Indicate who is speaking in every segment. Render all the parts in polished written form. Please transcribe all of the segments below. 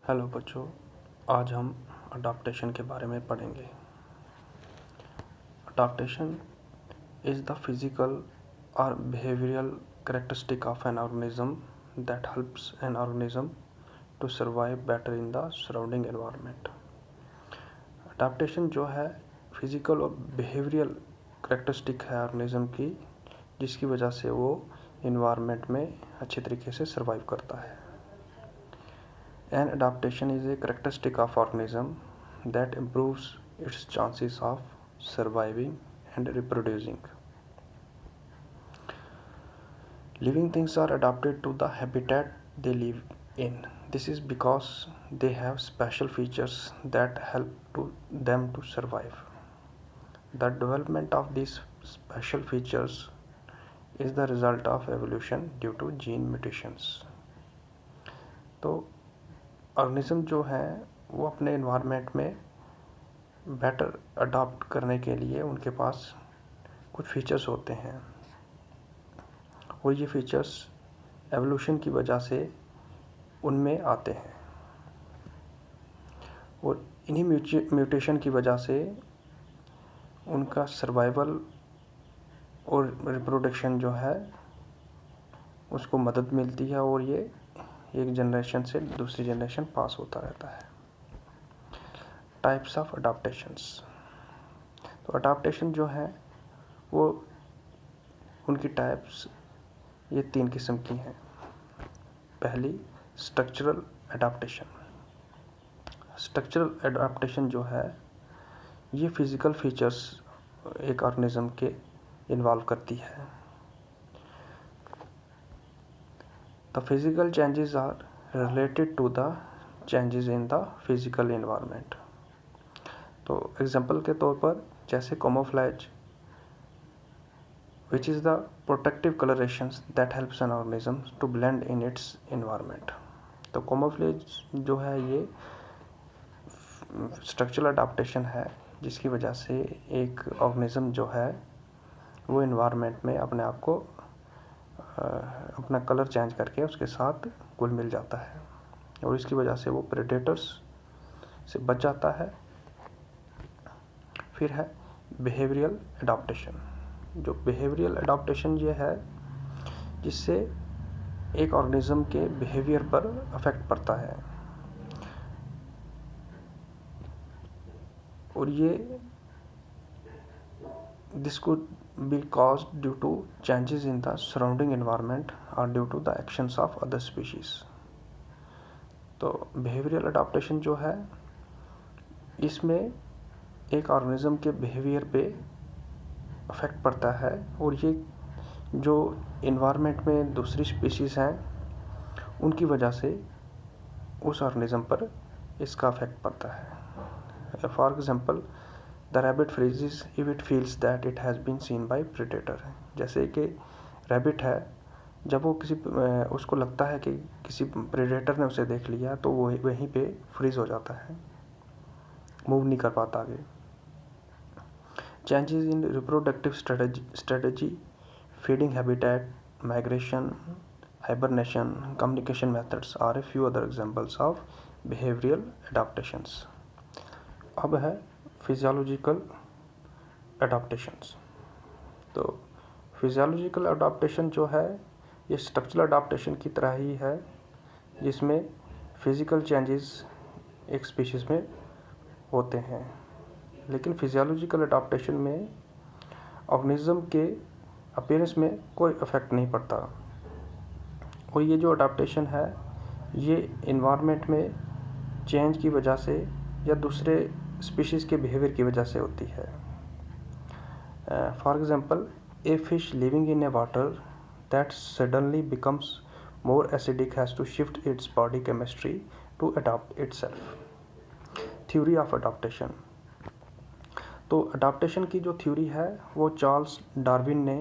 Speaker 1: Hello बच्चों, आज हम अडाप्टेशन के बारे में पढ़ेंगे। अडाप्टेशन इज़ द फिजिकल और behavioural characteristic of an organism that helps an organism to survive better in the surrounding environment. Adaptation जो है फिजिकल और बिहेवियरल कैरेक्टरिस्टिक है ऑर्गेनिज्म की, जिसकी वजह से वो इन्वायरमेंट में अच्छे तरीके से सर्वाइव करता है। An adaptation is a characteristic of organism that improves its chances of surviving and reproducing. Living things are adapted to the habitat they live in. This is because they have special features that help them to survive. The development of these special features is the result of evolution due to gene mutations. तो organism जो है वो अपने environment में better adopt करने के लिए उनके पास कुछ फीचर्स होते हैं, और ये फीचर्स एवोल्यूशन की वजह से उनमें आते हैं, और इन्हीं म्यूटेशन की वजह से उनका सर्वाइवल और रिप्रोडक्शन जो है उसको मदद मिलती है, और ये एक जनरेशन से दूसरी जनरेशन पास होता रहता है। Types of adaptations. तो अडाप्टेशन जो है वो उनकी टाइप्स ये 3 किस्म की हैं। पहली स्ट्रक्चरल अडाप्टेशन। स्ट्रक्चरल अडाप्टेशन जो है ये फिजिकल फीचर्स एक ऑर्गेनिज्म के इन्वॉल्व करती है। The physical changes are related to the changes in the physical environment. तो एग्जाम्पल के तौर पर जैसे camouflage, which is the protective colorations that helps an organism to blend in its environment. तो camouflage जो है ये स्ट्रक्चरल अडाप्टेशन है, जिसकी वजह से एक ऑर्गेनिज्म जो है वो इन्वायरमेंट में अपने आप को अपना कलर चेंज करके उसके साथ घुल मिल जाता है, और इसकी वजह से वो प्रेडेटर्स से बच जाता है। फिर है बिहेवियरल अडाप्टेशन। जो बिहेवियरल अडाप्टेशन ये है जिससे एक ऑर्गेनिज्म के बिहेवियर पर अफेक्ट पड़ता है, और ये this could be caused due to changes in the surrounding environment or due to the actions of other species. तो behavioral adaptation जो है इसमें एक ऑर्गेनिज्म के बिहेवियर पे अफेक्ट पड़ता है, और ये जो इन्वायरमेंट में दूसरी स्पीशीज़ हैं उनकी वजह से उस ऑर्गेनिज्म पर इसका अफेक्ट पड़ता है। For example The rabbit freezes if it feels that it has been seen by predator. जैसे कि रैबिट है, जब वो उसको लगता है कि किसी प्रेडेटर ने उसे देख लिया तो वो वहीं पे फ्रीज हो जाता है, मूव नहीं कर पाता आगे। Changes in reproductive strategy, feeding habitat, migration, hibernation, communication methods are a few other examples of behavioural adaptations. अब है फिजियोलॉजिकल अडाप्टेशंस। तो फिजियोलॉजिकल अडाप्टेशन जो है ये स्ट्रक्चरल अडाप्टेशन की तरह ही है, जिसमें फिजिकल चेंजेस एक स्पीशीज़ में होते हैं, लेकिन फिजियोलॉजिकल अडाप्टेशन में ऑर्गेनिज्म के अपीयरेंस में कोई इफेक्ट नहीं पड़ता, और ये जो अडाप्टेशन है ये इन्वायरमेंट में चेंज की वजह से या दूसरे स्पीशीज़ के बिहेवियर की वजह से होती है। For example, a fish living in a water that suddenly becomes more acidic has to shift its body chemistry to adopt itself. Theory of adaptation. तो अडाप्टेशन की जो थ्योरी है वो चार्ल्स डार्विन ने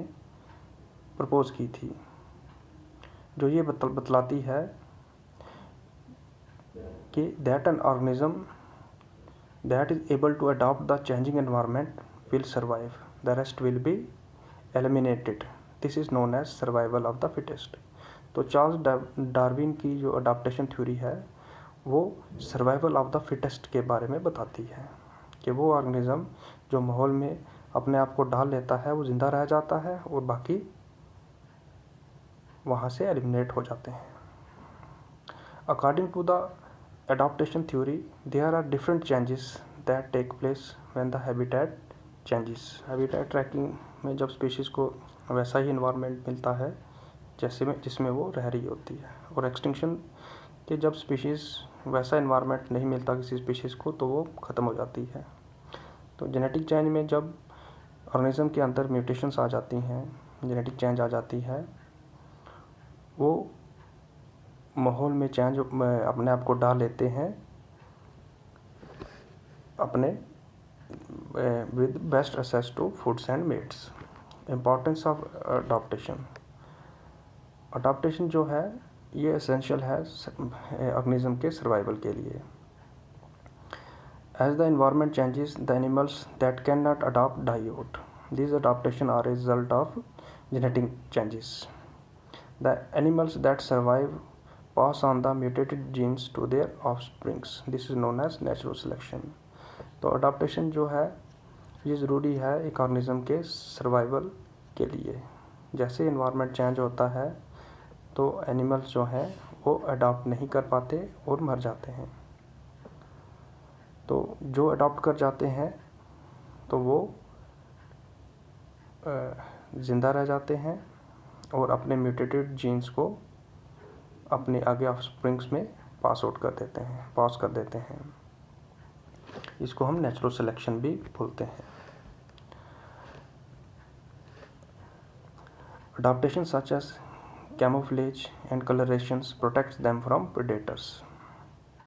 Speaker 1: प्रपोज की थी, जो ये बतलाती है कि that an organism that is able to adopt the changing environment will survive, the rest will be eliminated. This is known as survival of the fittest. तो चार्ल्स डार्विन की जो अडाप्टेशन थ्योरी है वो सर्वाइवल ऑफ द फिटेस्ट के बारे में बताती है कि वो ऑर्गेनिज्म जो माहौल में अपने आप को डाल लेता है वो ज़िंदा रह जाता है और बाकी वहाँ से एलिमिनेट हो जाते हैं। According to the adaptation theory, there are different changes that take place when the habitat changes. Habitat tracking में जब स्पीशीज़ को वैसा ही इन्वायरमेंट मिलता है जैसे में जिसमें वो रह रही होती है, और एक्सटिंक्शन के जब स्पीशीज़ वैसा इन्वायरमेंट नहीं मिलता किसी स्पीशीज़ को तो वो ख़त्म हो जाती है। तो जेनेटिक चेंज में जब ऑर्गेनिज्म के अंदर म्यूटेशंस आ जाती हैं, जेनेटिक चेंज आ जाती है, वो माहौल में चेंज अपने आप को डाल लेते हैं अपने with best access to foods and mates. Importance of adaptation. Adaptation जो है ये एसेंशियल है ऑर्गेनिज्म के सर्वाइवल के लिए। As the environment changes the animals that can not adopt die out. This adaptation are a result of genetic changes. The animals that survive pass on the mutated genes to their offsprings. This is known as natural selection. तो adaptation जो है ये ज़रूरी है एक organism के survival के लिए। जैसे इन्वायरमेंट चेंज होता है तो एनिमल्स जो हैं वो अडॉप्ट नहीं कर पाते और मर जाते हैं। तो जो अडॉप्ट कर जाते हैं तो वो ज़िंदा रह जाते हैं और अपने म्यूटेटेड जीन्स को अपने आगे ऑफस्प्रिंग्स में पास कर देते हैं। इसको हम नेचुरल सिलेक्शन भी बोलते हैं। Adaptation such as camouflage and colourations protects them from predators.